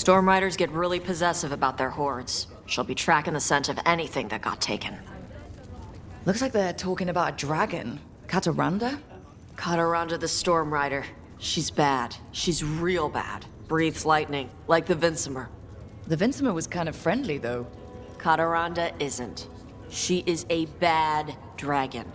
Storm Riders get really possessive about their hordes. She'll be tracking the scent of anything that got taken. Looks like they're talking about a dragon. Cataranda? Cataranda the Storm Rider. She's bad. She's real bad. Breathes lightning, like the Vincimer. The Vincimer was kind of friendly, though. Cataranda isn't. She is a bad dragon.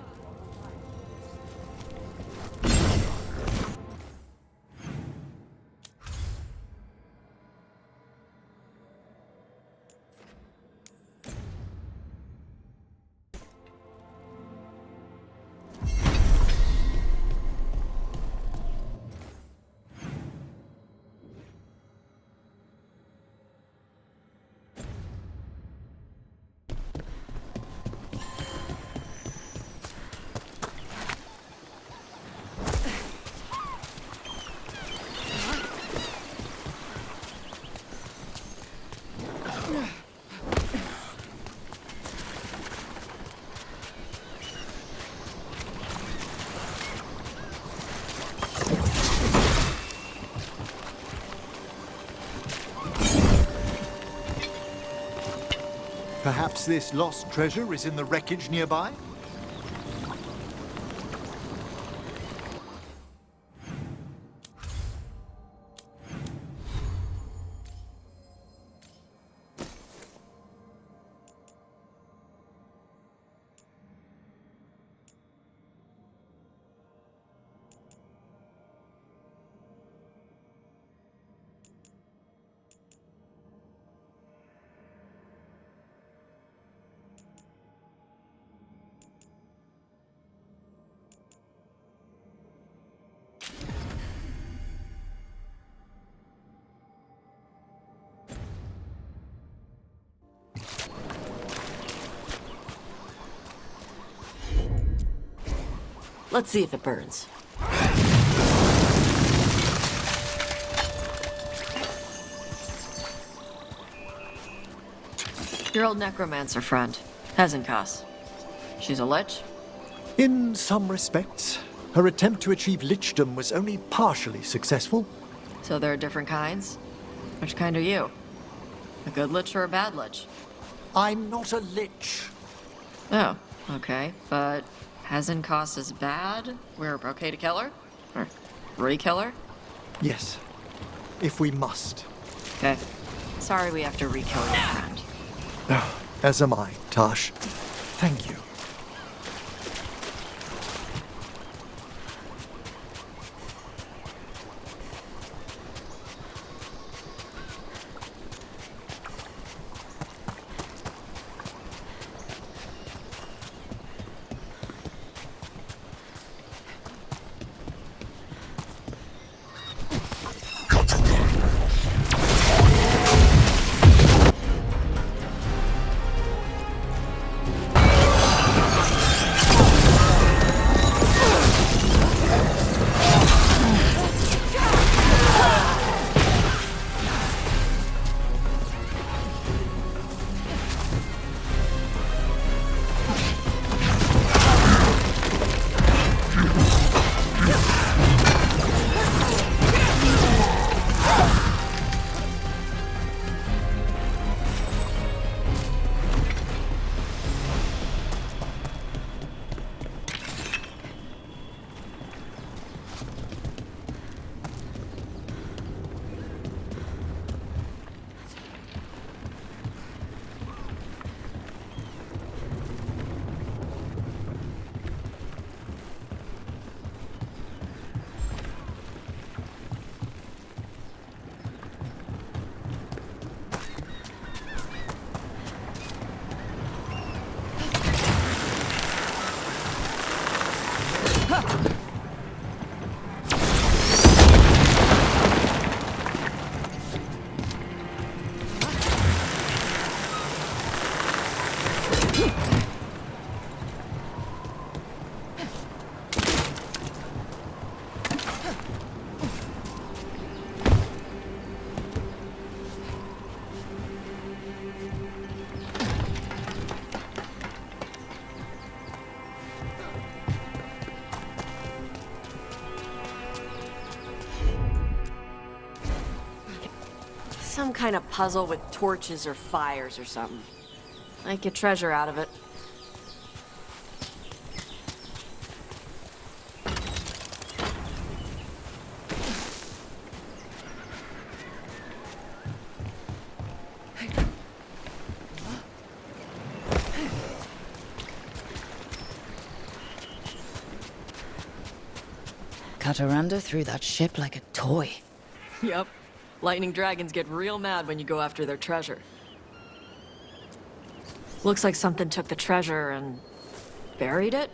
Perhaps this lost treasure is in the wreckage nearby? Let's see if it burns. Your old necromancer friend, Hezenkas. She's a lich? In some respects, her attempt to achieve lichdom was only partially successful. So there are different kinds? Which kind are you? A good lich or a bad lich? I'm not a lich. Oh, okay, but Hezenkas is bad? We're okay to kill her? Or re-kill her? Yes, if we must. Okay. Sorry we have to re-kill your friend. As am I, Tash. Thank you. Some kind of puzzle with torches or fires or something. Might get treasure out of it. Cataranda threw that ship like a toy. Yep. Lightning dragons get real mad when you go after their treasure. Looks like something took the treasure and buried it?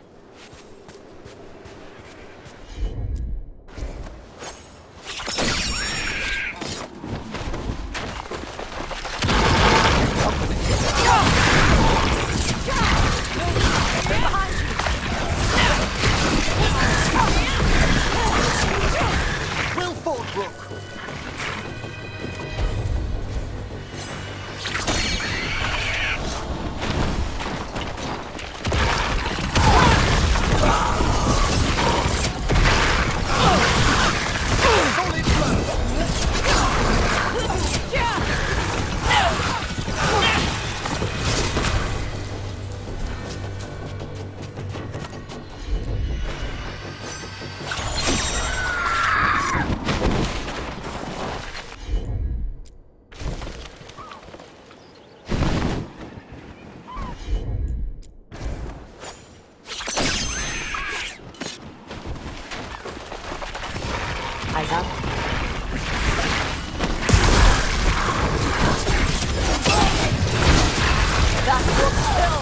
Eyes up. That will kill!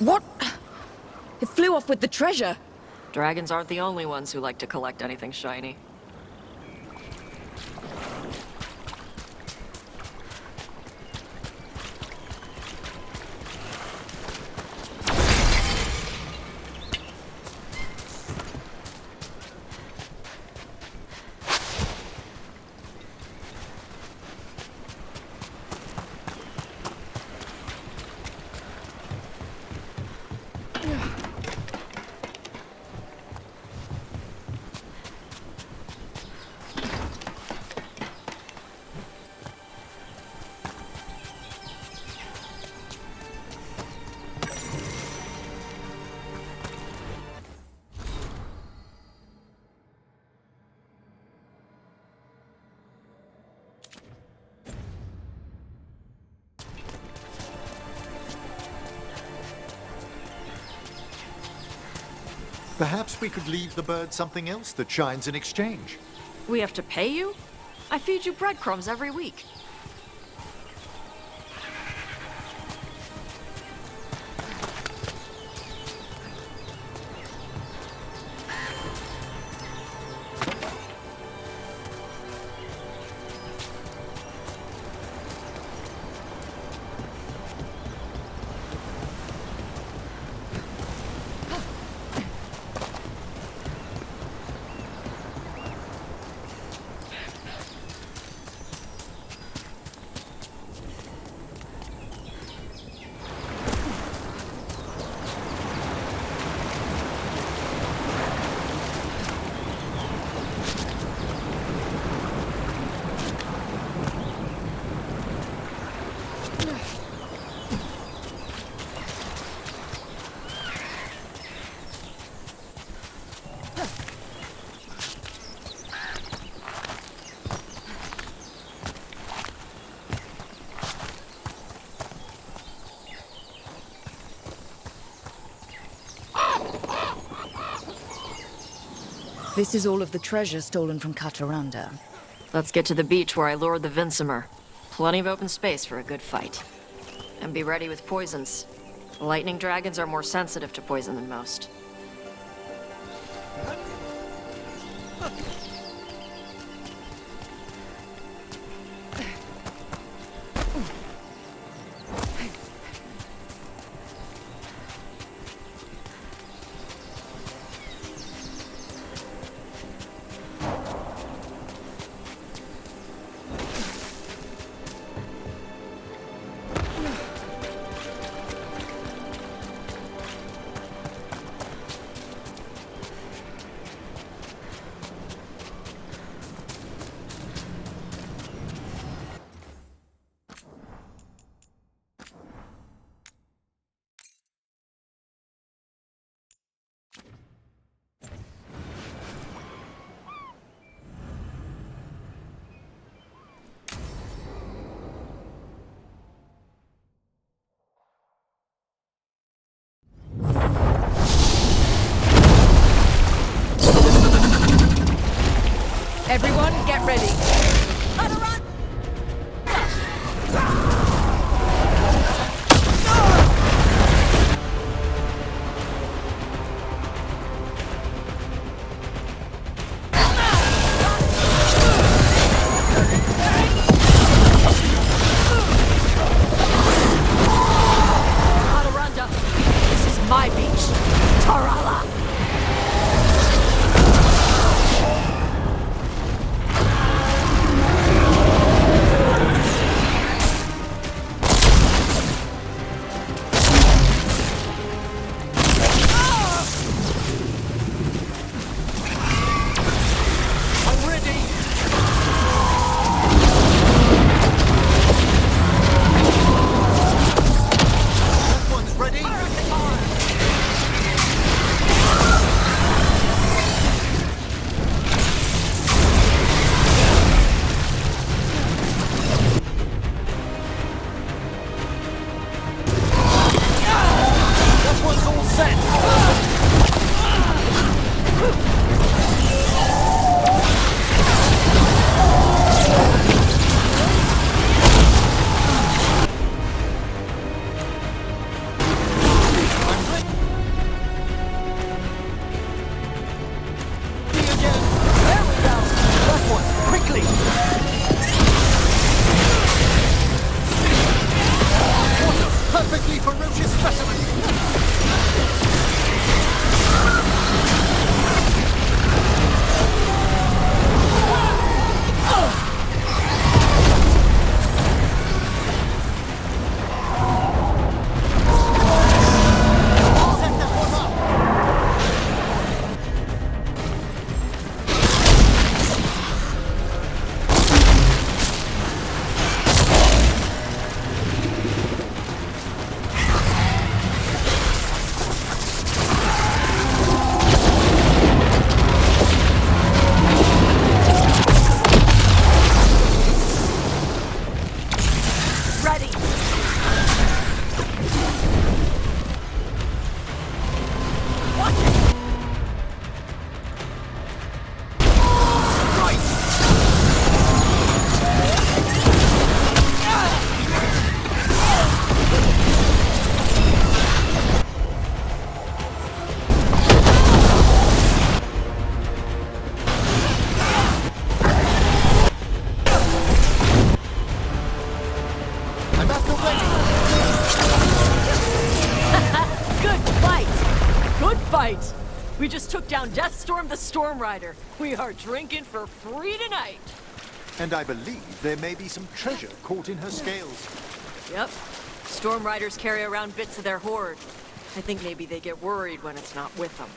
What? It flew off with the treasure. Dragons aren't the only ones who like to collect anything shiny. Perhaps we could leave the bird something else that shines in exchange. We have to pay you? I feed you breadcrumbs every week. This is all of the treasure stolen from Cataranda. Let's get to the beach where I lured the Vincimer. Plenty of open space for a good fight. And be ready with poisons. Lightning dragons are more sensitive to poison than most. ready. Adaranda, this is my beach. Tarala! I'm ready. That one's ready. That one's all set. There we go. That one, quickly. What a perfectly ferocious specimen. Set that one up. Ready. Watch it. I'm at the ready. Good fight! Good fight! We just took down Deathstorm the Storm Rider. We are drinking for free tonight. And I believe there may be some treasure caught in her scales. Yep. Storm Riders carry around bits of their hoard. I think maybe they get worried when it's not with them.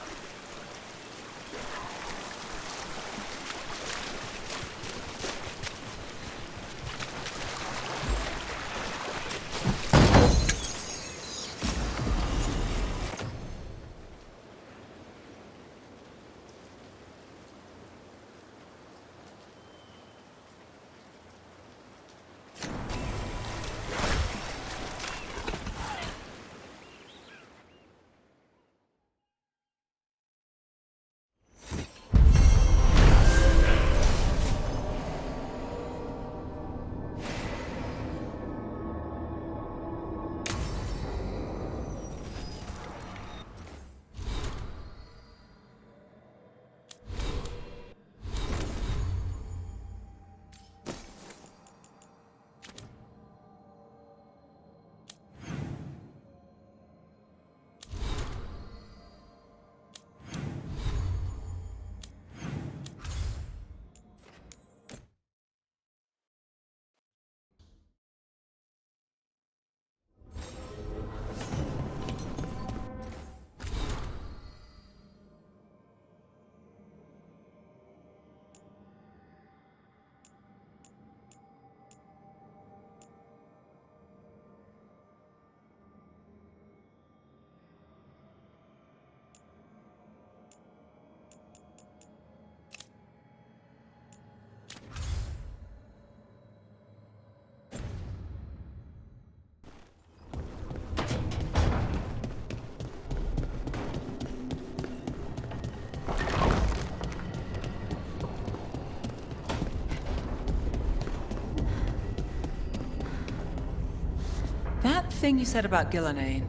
thing you said about Gillenane,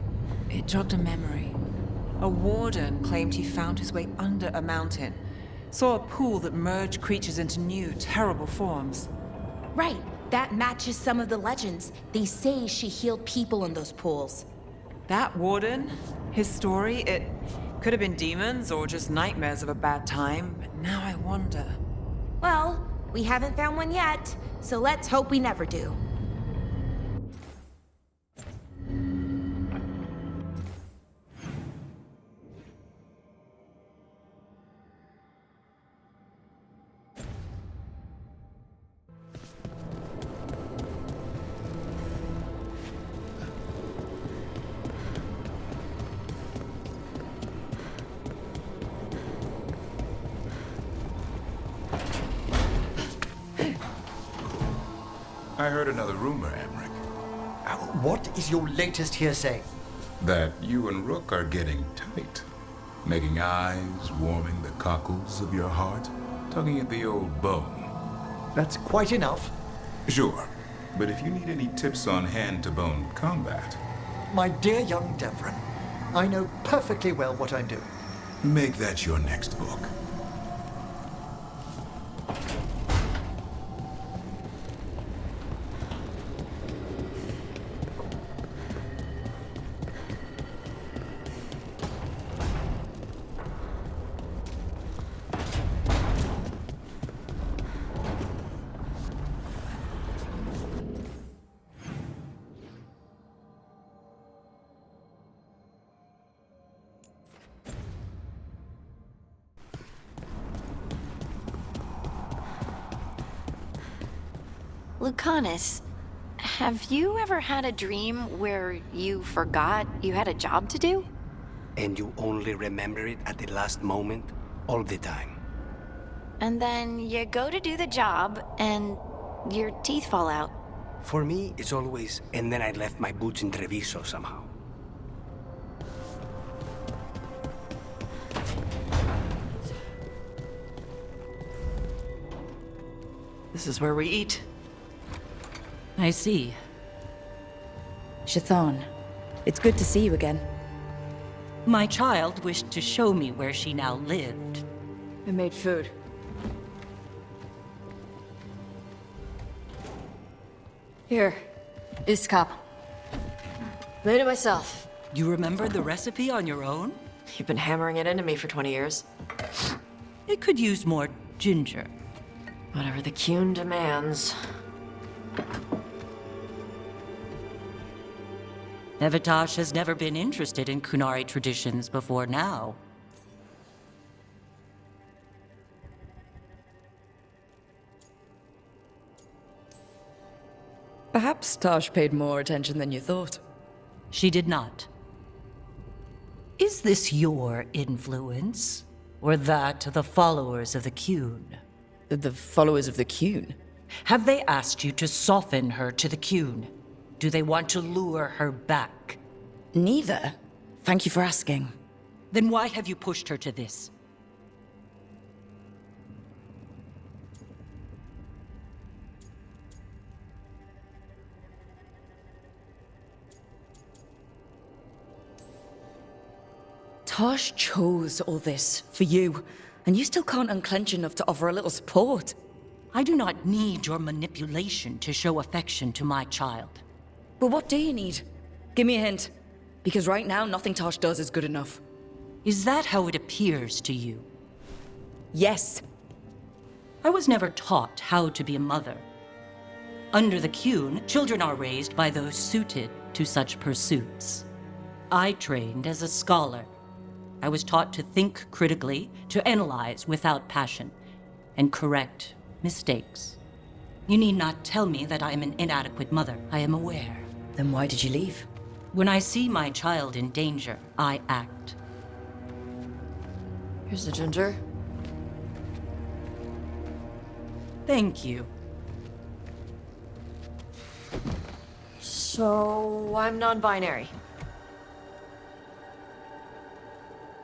it jogged a memory. A warden claimed he found his way under a mountain, saw a pool that merged creatures into new, terrible forms. Right, that matches some of the legends. They say she healed people in those pools. That warden, his story, it could have been demons or just nightmares of a bad time, but now I wonder. Well, we haven't found one yet, so let's hope we never do. I heard another rumor, Emmerich, What is your latest hearsay? that you and Rook are getting tight. Making eyes, warming the cockles of your heart, tugging at the old bone. That's quite enough. Sure, but if you need any tips on hand-to-bone combat, My dear young Devron, I know perfectly well what I'm doing. make that your next book. Lucanus, have you ever had a dream where you forgot you had a job to do? And you only remember it at the last moment, all the time. And then you go to do the job and your teeth fall out. For me, it's always, and then I left my boots in Treviso somehow. This is where we eat. I see. Chthon, it's good to see you again. My child wished to show me where she now lived. I made food. Here, Iskap. Made it myself. You remember the recipe on your own? You've been hammering it into me for 20 years. It could use more ginger. Whatever the Qun demands. Evitash has never been interested in Kunari traditions before now. Perhaps Tosh paid more attention than you thought. She did not. Is this your influence? Or that of the followers of the Qun? The followers of the Qun? Have they asked you to soften her to the Qun? Do they want to lure her back? Neither. Thank you for asking. Then why have you pushed her to this? Tosh chose all this for you, and you still can't unclench enough to offer a little support. I do not need your manipulation to show affection to my child. But what do you need? Give me a hint. Because right now, nothing Tosh does is good enough. Is that how it appears to you? Yes. I was never taught how to be a mother. Under the Qun, children are raised by those suited to such pursuits. I trained as a scholar. I was taught to think critically, to analyze without passion, and correct mistakes. You need not tell me that I am an inadequate mother. I am aware. Then why did you leave? When I see my child in danger, I act. Here's the ginger. Thank you. So, I'm non-binary.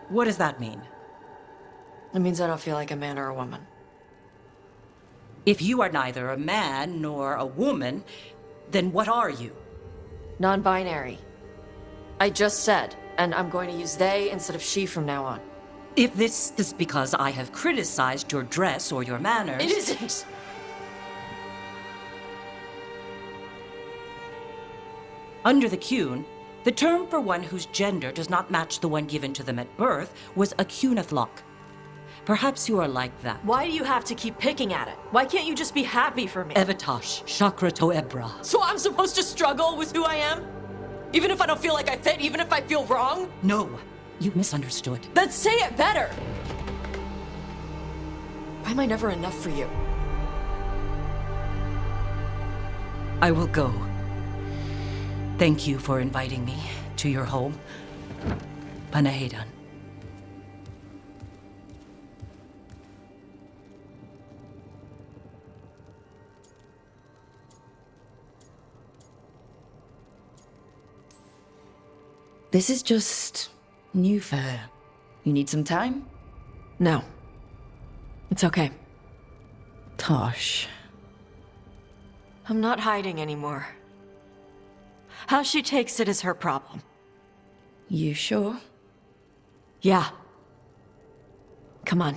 What does that mean? It means I don't feel like a man or a woman. If you are neither a man nor a woman, then what are you? Non-binary. I just said, and I'm going to use they instead of she from now on. If this is because I have criticized your dress or your manners... It isn't! Under the Cune, the term for one whose gender does not match the one given to them at birth was a cunithlok. Perhaps you are like that. Why do you have to keep picking at it? Why can't you just be happy for me? Evatash, Chakra to Ebra. So I'm supposed to struggle with who I am? Even if I don't feel like I fit, even if I feel wrong? No, you misunderstood. Then say it better! Why am I never enough for you? I will go. Thank you for inviting me to your home. Panahedan. This is just new fare. You need some time? No. It's okay. Tosh. I'm not hiding anymore. How she takes it is her problem. You sure? Yeah. Come on.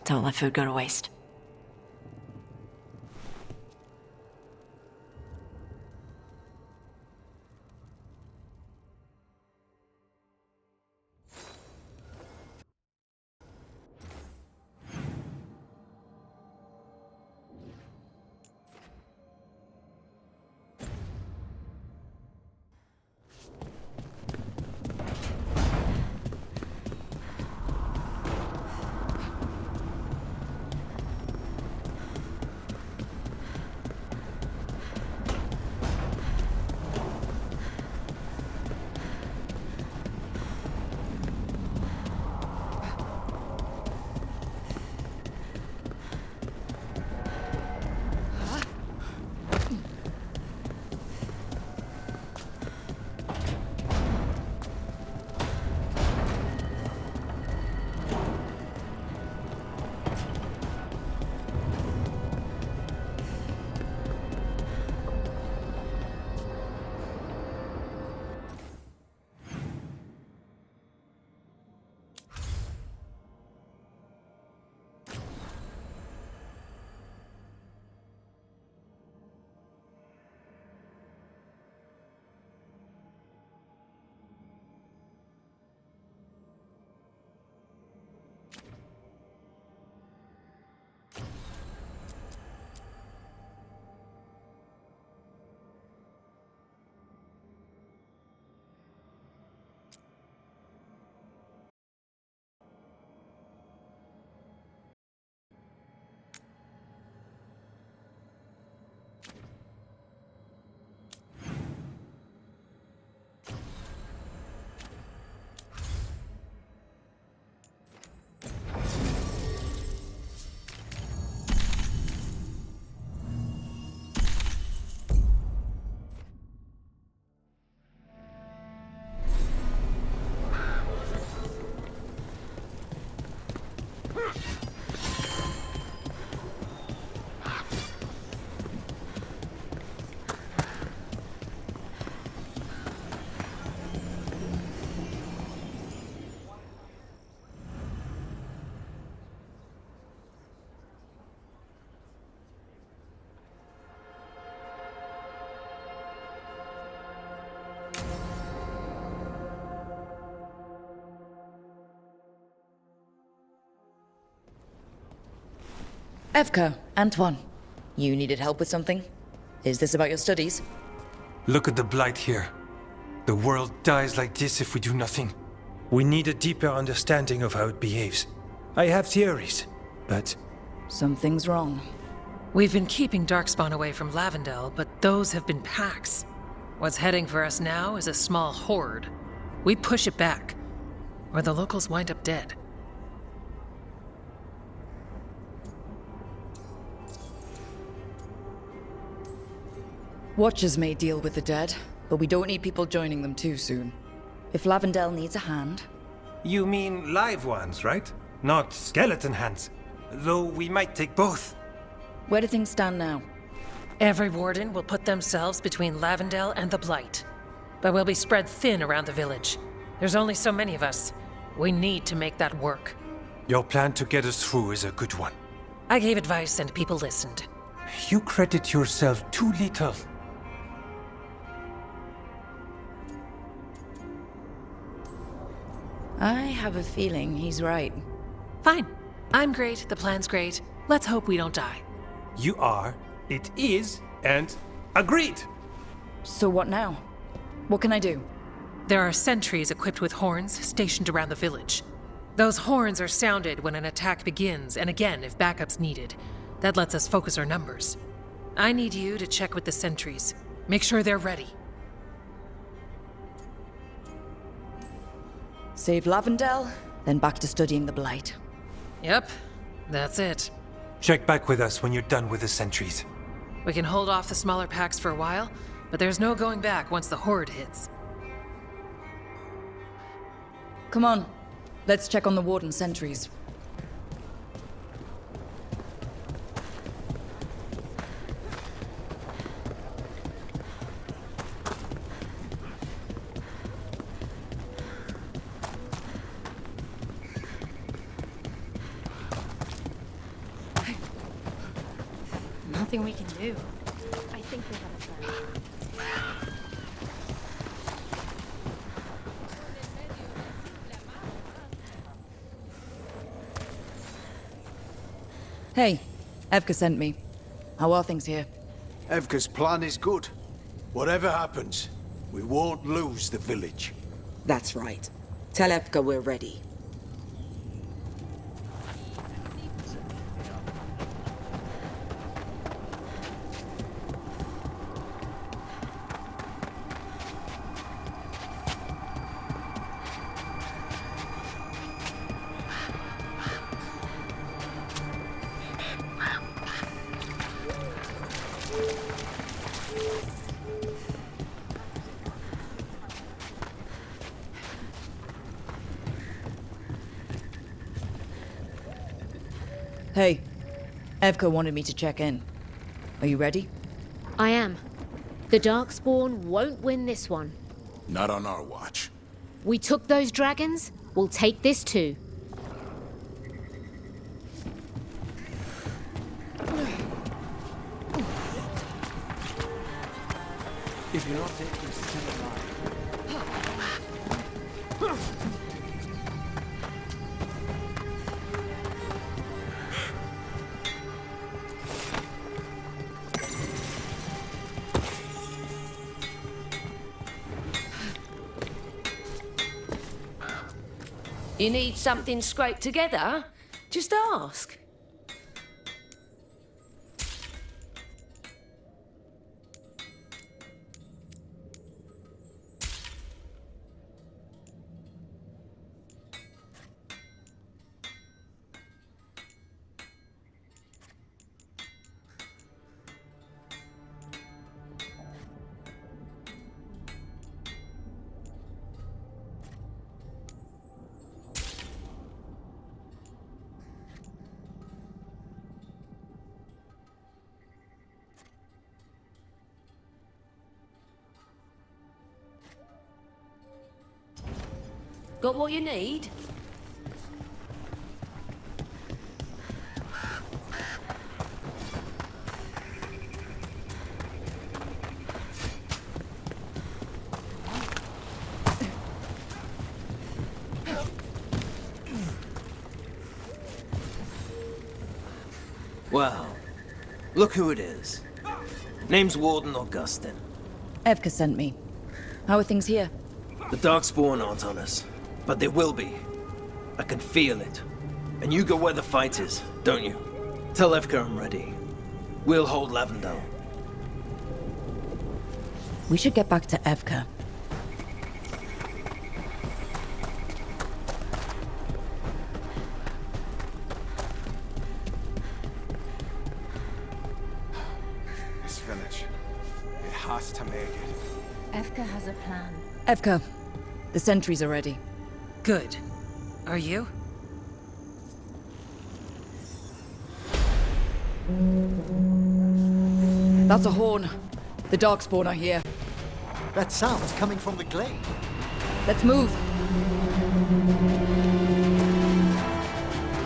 Don't let food go to waste. Evka, Antoine, you needed help with something? Is this about your studies? Look at the blight here. The world dies like this if we do nothing. We need a deeper understanding of how it behaves. I have theories, but... Something's wrong. We've been keeping Darkspawn away from Lavendel, but those have been packs. What's heading for us now is a small horde. We push it back, or the locals wind up dead. Watchers may deal with the dead, but we don't need people joining them too soon. If Lavendel needs a hand... You mean live ones, right? Not skeleton hands. Though we might take both. Where do things stand now? Every warden will put themselves between Lavendel and the Blight. But we'll be spread thin around the village. There's only so many of us. We need to make that work. Your plan to get us through is a good one. I gave advice and people listened. You credit yourself too little. I have a feeling he's right. Fine. I'm great, the plan's great. Let's hope we don't die. You are, it is, and agreed! So what now? What can I do? There are sentries equipped with horns stationed around the village. Those horns are sounded when an attack begins, and again if backup's needed. That lets us focus our numbers. I need you to check with the sentries. Make sure they're ready. Save Lavendel, then back to studying the Blight. Yep, that's it. Check back with us when you're done with the sentries. We can hold off the smaller packs for a while, but there's no going back once the horde hits. Come on, let's check on the warden sentries. Nothing we can do. I think we have a plan. Hey, Evka sent me. How are things here? Evka's plan is good. Whatever happens, we won't lose the village. That's right. Tell Evka we're ready. Hey, Evka wanted me to check in. Are you ready? I am. The Darkspawn won't win this one. Not on our watch. We took those dragons, we'll take this too. If you're not taking still alive. You need something scraped together? Just ask. Got what you need? Well, look who it is. Name's Warden Augustin. Evka sent me. How are things here? The Darkspawn aren't on us, but they will be. I can feel it. And you go where the fight is, don't you? Tell Evka I'm ready. We'll hold Lavendel. We should get back to Evka. This village, it has to make it. Evka has a plan. Evka, the sentries are ready. Good. Are you? That's a horn. The Darkspawn are here. That sound's coming from the glade. Let's move.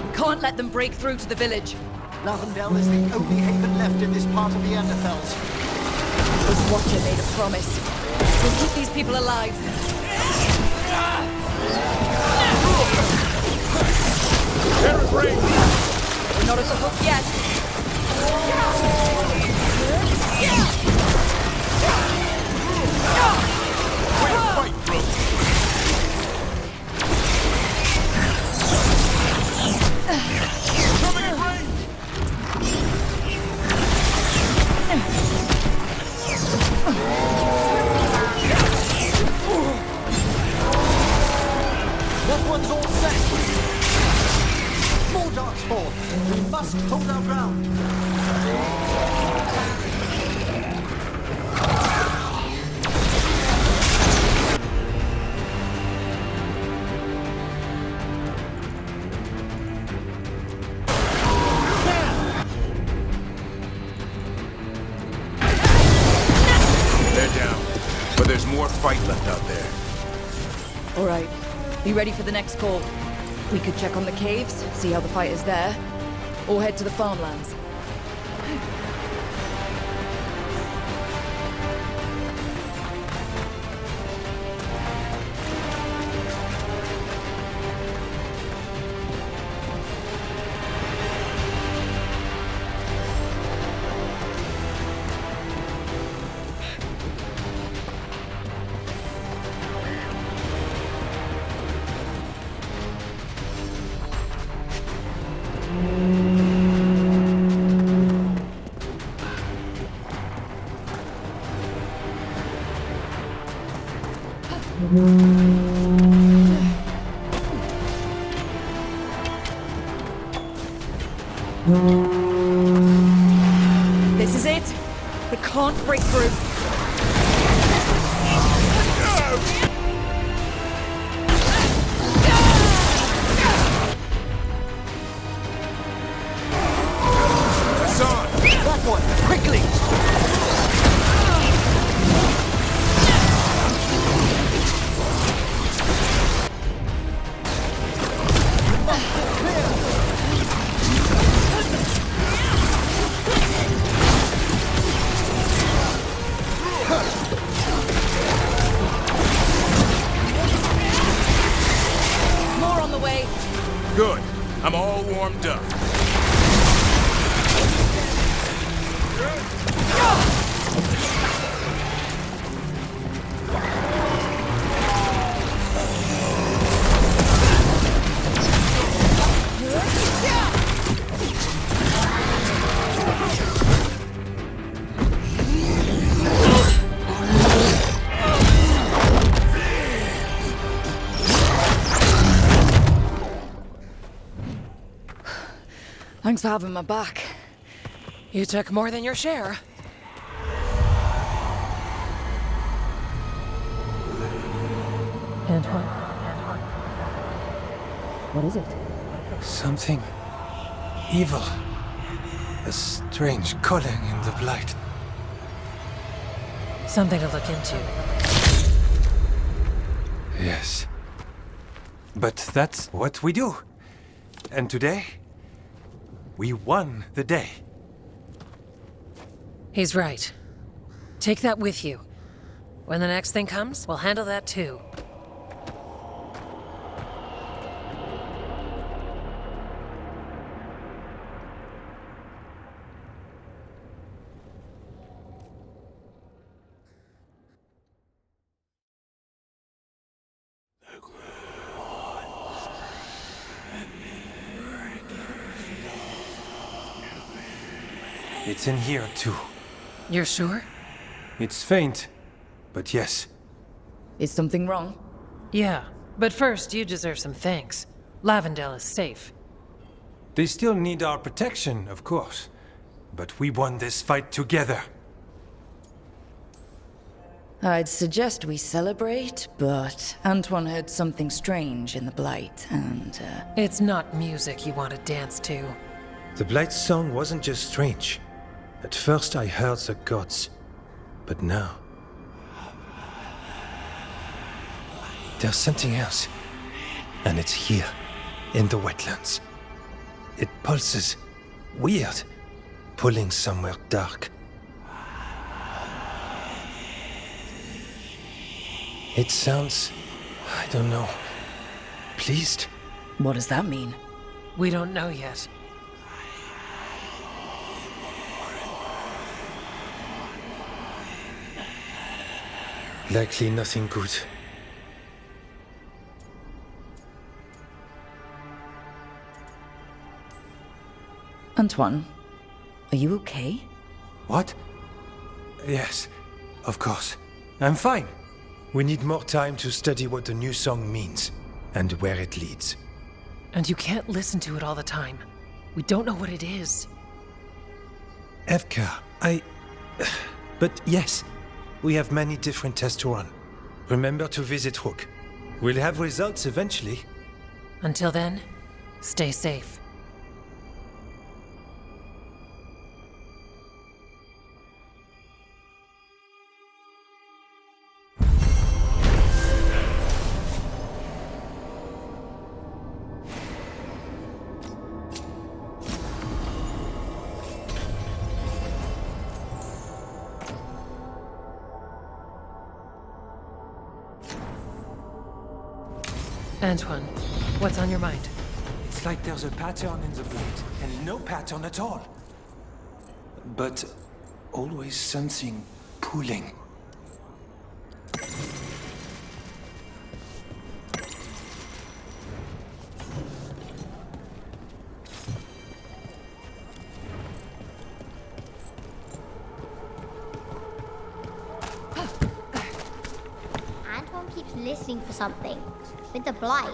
We can't let them break through to the village. Lavendel is the only haven left in this part of the Enderfells. This Watcher made a promise. We'll keep these people alive. We're not at the hook yet. That one's all set. More Darkspawn. We must hold our ground. They're down, but there's more fight left out there. All right. Be ready for the next call. We could check on the caves, see how the fight is there, or head to the farmlands. This is it. They can't break through. That one, quickly! More on the way. Good. I'm all warmed up. Thanks for having my back. You took more than your share. Antoine? What is it? Something evil. A strange calling in the blight. Something to look into. Yes. But that's what we do. And today, we won the day. He's right. Take that with you. When the next thing comes, we'll handle that too. It's in here, too. You're sure? It's faint, but yes. Is something wrong? Yeah, but first you deserve some thanks. Lavendel is safe. They still need our protection, of course. But we won this fight together. I'd suggest we celebrate, but Antoine heard something strange in the Blight, and, It's not music you want to dance to. The Blight's song wasn't just strange. At first I heard the gods, but now... there's something else. And it's here, in the wetlands. It pulses. Weird. Pulling somewhere dark. It sounds... I don't know. Pleased? What does that mean? We don't know yet. Likely nothing good. Antoine, are you okay? What? Yes, of course. I'm fine. We need more time to study what the new song means, and where it leads. And you can't listen to it all the time. We don't know what it is. Evka, But yes, we have many different tests to run. Remember to visit Rook. We'll have results eventually. Until then, stay safe. Antoine, what's on your mind? It's like there's a pattern in the blade, and no pattern at all. But always something pulling. Antoine keeps listening for something. With the blight.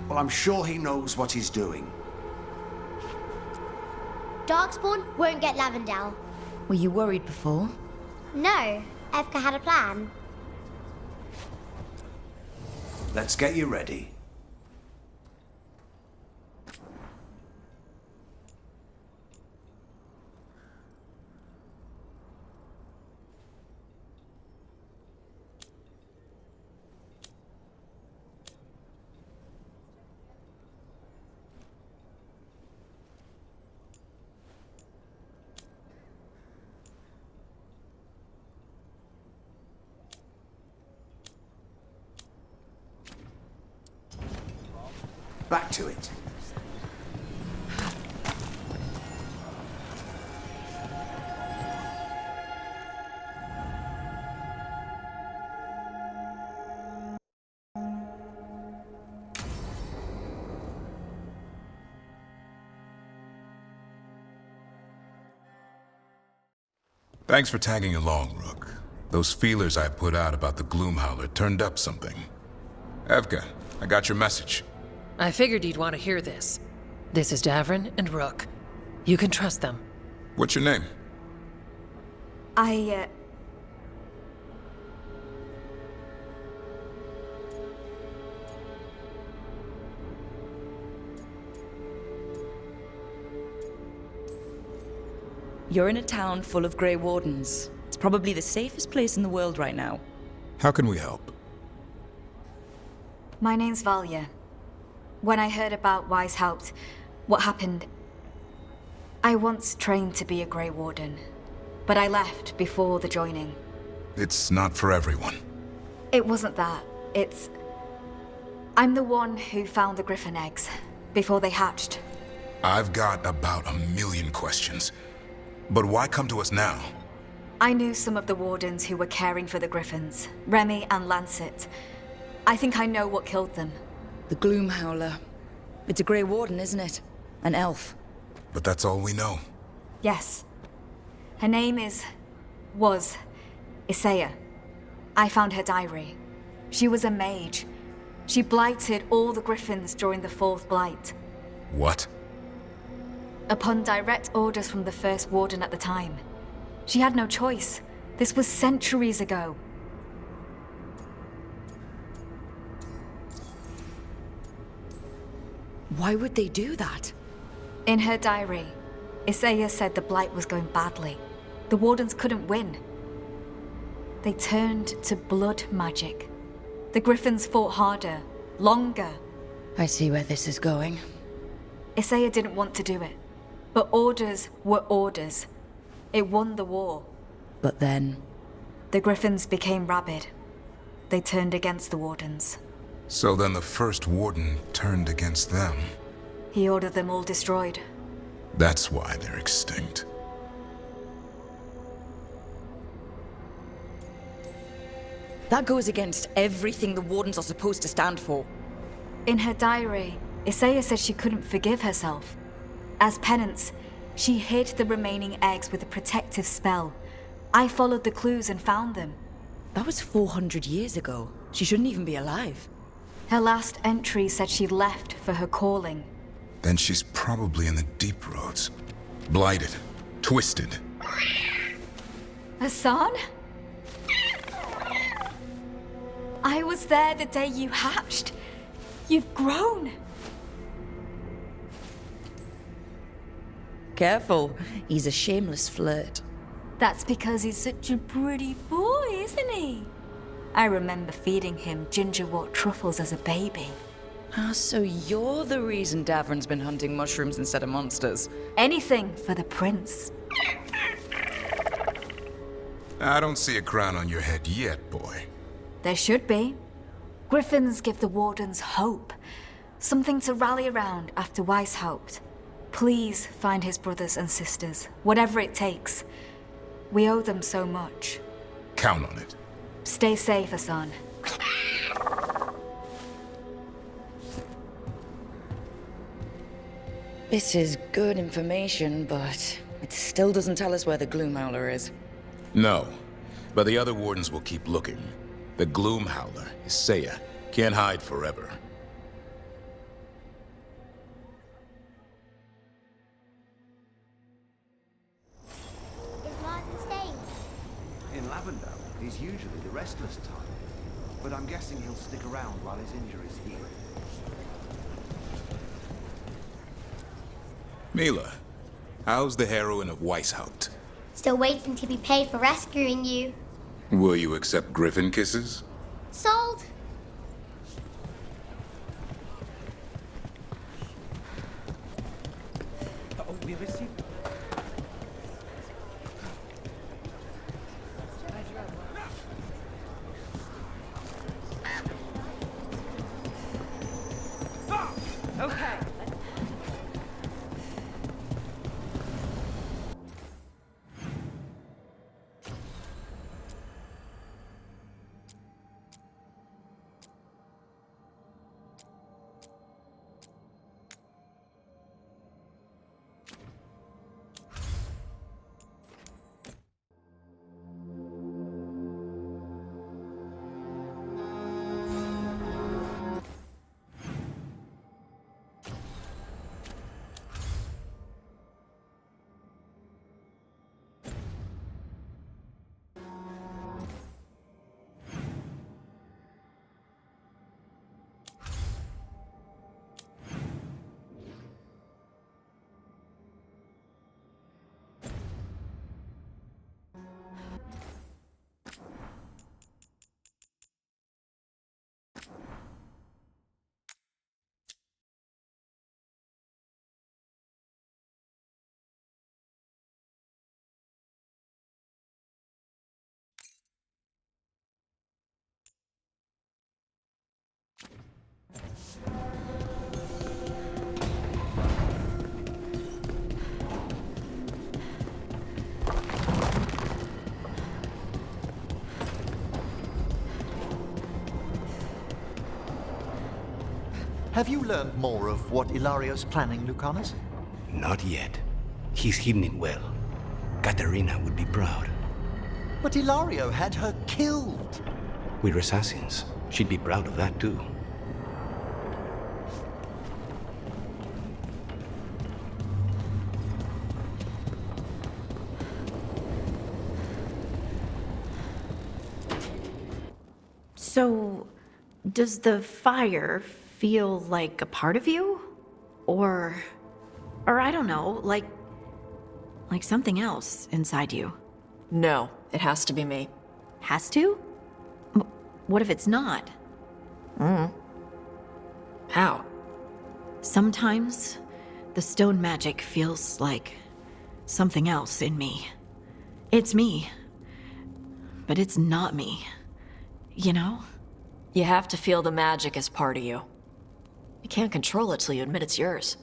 Well, I'm sure he knows what he's doing. Darkspawn won't get Lavendel. Were you worried before? No, Evka had a plan. Let's get you ready. Back to it. Thanks for tagging along, Rook. Those feelers I put out about the Gloomhowler turned up something. Evka, I got your message. I figured you'd want to hear this. This is Davrin and Rook. You can trust them. What's your name? You're in a town full of Grey Wardens. It's probably the safest place in the world right now. How can we help? My name's Valya. When I heard about Wise Helped, what happened... I once trained to be a Grey Warden, but I left before the joining. It's not for everyone. It wasn't that. It's... I'm the one who found the Griffin eggs, before they hatched. I've got about 1,000,000 questions. But why come to us now? I knew some of the Wardens who were caring for the Griffins, Remy and Lancet. I think I know what killed them. The Gloomhowler. It's a Grey Warden, isn't it? An elf. But that's all we know. Yes. Her name was Isaiah. I found her diary. She was a mage. She blighted all the Griffins during the Fourth Blight. What? Upon direct orders from the First Warden at the time. She had no choice. This was centuries ago. Why would they do that? In her diary, Isaiah said the Blight was going badly. The Wardens couldn't win. They turned to blood magic. The Griffins fought harder, longer. I see where this is going. Isaiah didn't want to do it. But orders were orders. It won the war. But then... The Griffins became rabid. They turned against the Wardens. So then the first Warden turned against them. He ordered them all destroyed. That's why they're extinct. That goes against everything the Wardens are supposed to stand for. In her diary, Isaiah said she couldn't forgive herself. As penance, she hid the remaining eggs with a protective spell. I followed the clues and found them. That was 400 years ago. She shouldn't even be alive. Her last entry said she left for her calling. Then she's probably in the deep roads. Blighted. Twisted. Hassan? I was there the day you hatched. You've grown. Careful. He's a shameless flirt. That's because he's such a pretty boy, isn't he? I remember feeding him gingerwort truffles as a baby. Ah, so you're the reason Davron's been hunting mushrooms instead of monsters. Anything for the prince. I don't see a crown on your head yet, boy. There should be. Griffins give the Wardens hope. Something to rally around after Weishaupt. Please find his brothers and sisters, whatever it takes. We owe them so much. Count on it. Stay safe, Hassan. This is good information, but it still doesn't tell us where the Gloomhowler is. No, but the other Wardens will keep looking. The Gloomhowler, Isaiah, can't hide forever. Is Martin staying? In Lavender, he's usually the restless type. But I'm guessing he'll stick around while his injuries heal. Mila, how's the heroine of Weishaupt? Still waiting to be paid for rescuing you. Will you accept Griffin kisses? Sold. Oh, we received. Okay. Have you learned more of what Ilario's planning, Lucanus? Not yet. He's hidden it well. Katerina would be proud. But Ilario had her killed. We're assassins. She'd be proud of that too. So, does the fire feel like a part of you? Or I don't know, like Like something else inside you. No, it has to be me. Has to? What if it's not? How? Sometimes the stone magic feels like something else in me. It's me, but it's not me. You know? You have to feel the magic as part of you. You can't control it till you admit it's yours.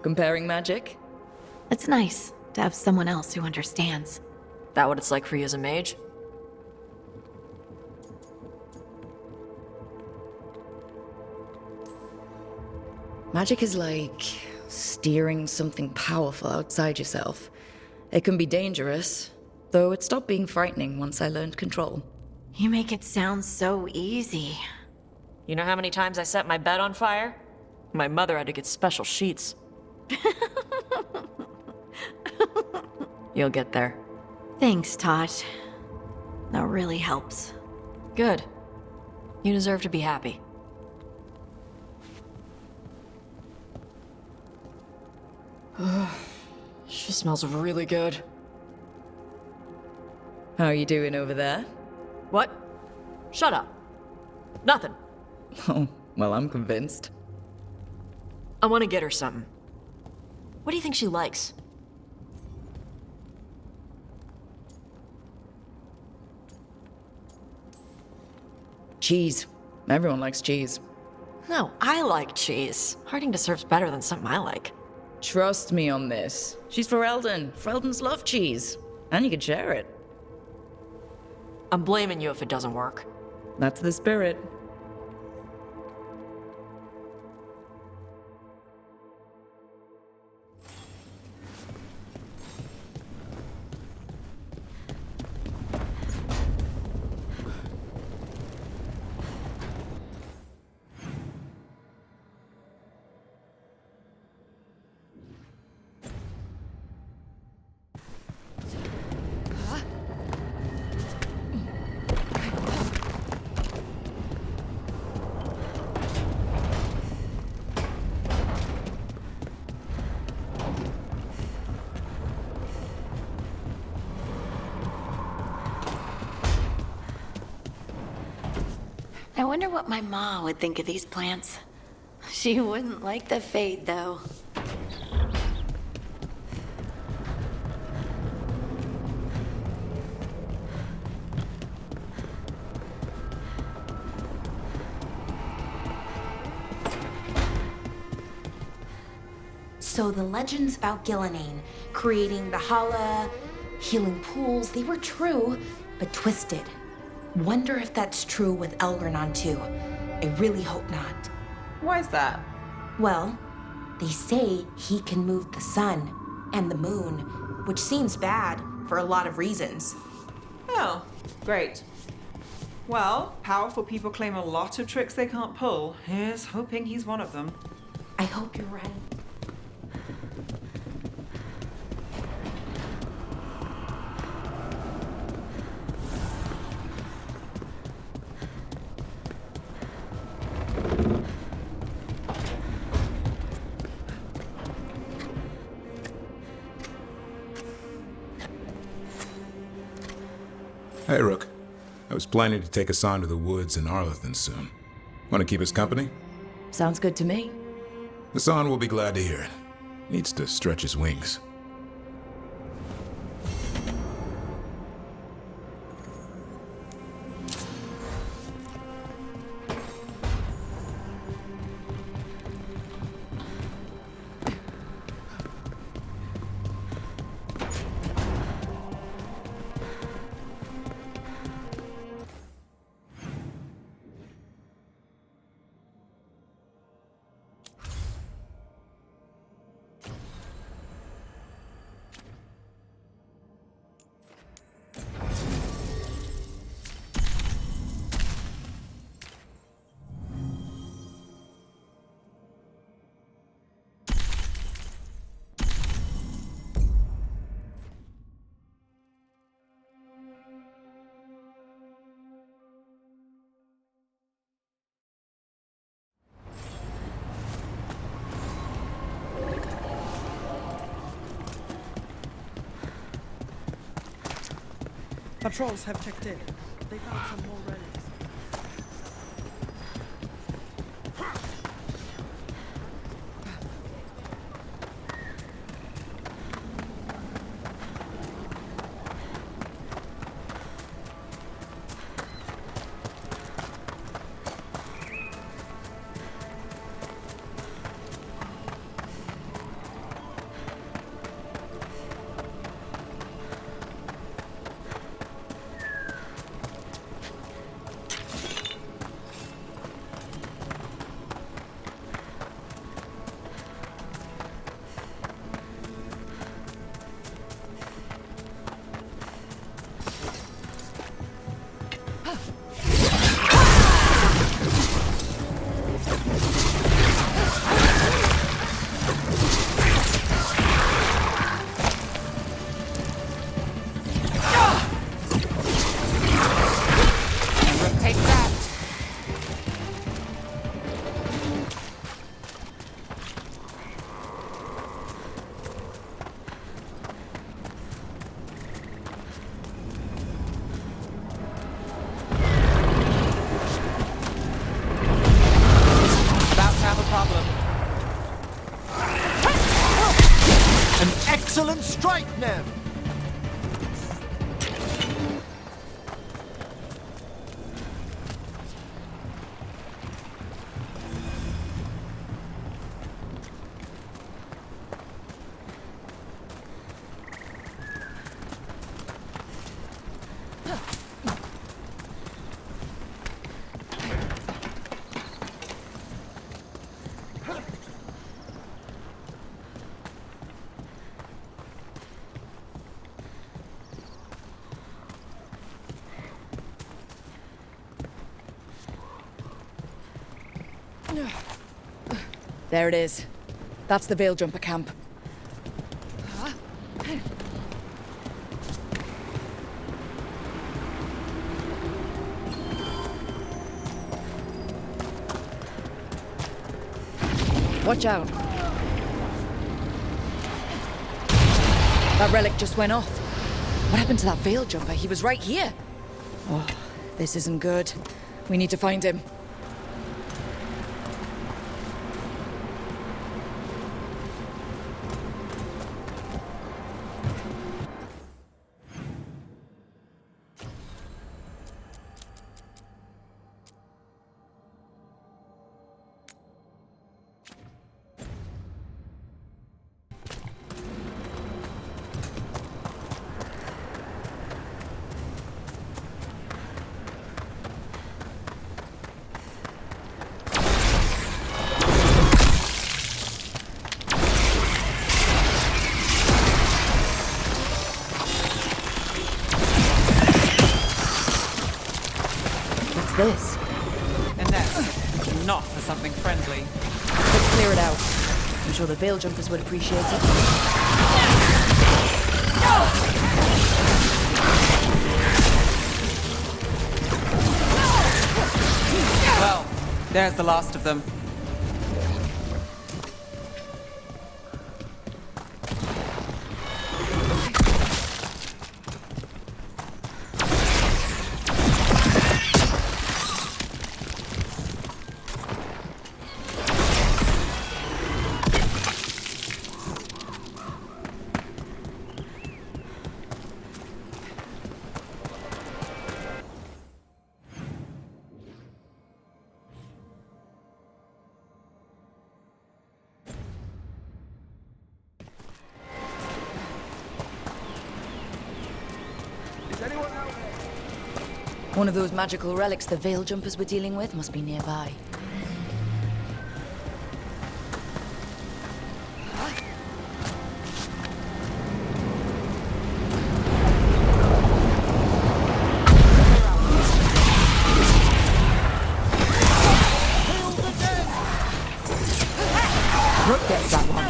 Comparing magic? It's nice to have someone else who understands. That what it's like for you as a mage? Magic is like steering something powerful outside yourself. It can be dangerous, though it stopped being frightening once I learned control. You make it sound so easy. You know how many times I set my bed on fire? My mother had to get special sheets. You'll get there. Thanks, Tosh. That really helps. Good. You deserve to be happy. She smells really good. How are you doing over there? What? Shut up. Nothing. Oh, well, I'm convinced. I want to get her something. What do you think she likes? Cheese. Everyone likes cheese. No, I like cheese. Harding deserves better than something I like. Trust me on this. She's for Eldon. Eldons love cheese. And you can share it. I'm blaming you if it doesn't work. That's the spirit. I wonder what my ma would think of these plants. She wouldn't like the fade, though. So the legends about Gillinane, creating the Hala, healing pools, they were true, but twisted. Wonder if that's true with Elgernon too. I really hope not. Why is that? Well, they say he can move the sun and the moon, which seems bad for a lot of reasons. Oh, great. Well, powerful people claim a lot of tricks they can't pull. Here's hoping he's one of them. I hope you're right. Hey, Rook. I was planning to take Hassan to the woods in Arlington soon. Want to keep us company? Sounds good to me. Hassan will be glad to hear it. Needs to stretch his wings. Patrols have checked in. They found some more relics. Excellent strike, Nev! There it is. That's the Veil Jumper camp. Watch out. That relic just went off. What happened to that Veil Jumper? He was right here. Oh, this isn't good. We need to find him. This? And that's not for something friendly. Let's clear it out. I'm sure the Veil Jumpers would appreciate it. Well, there's the last of them. One of those magical relics the Veil Jumpers were dealing with must be nearby. Rook gets that one.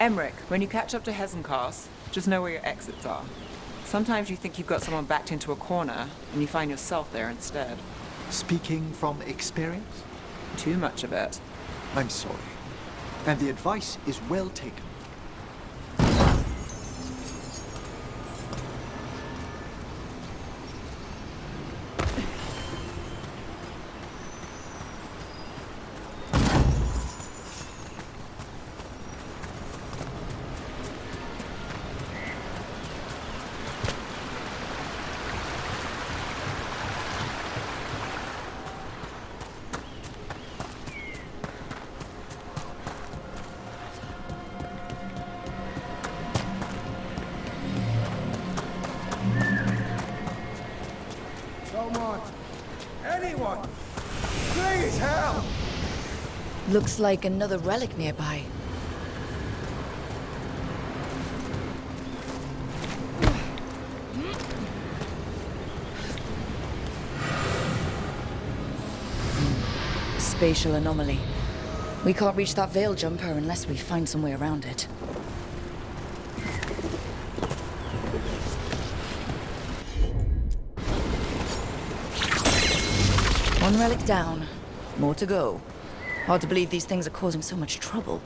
Emmerich, when you catch up to Hesenkos, just know where your exits are. Sometimes you think you've got someone backed into a corner, and you find yourself there instead. Speaking from experience? Too much of it. I'm sorry. And the advice is well taken. Someone! Anyone! Please help! Looks like another relic nearby. Spatial anomaly. We can't reach that veil jumper unless we find some way around it. One relic down. More to go. Hard to believe these things are causing so much trouble.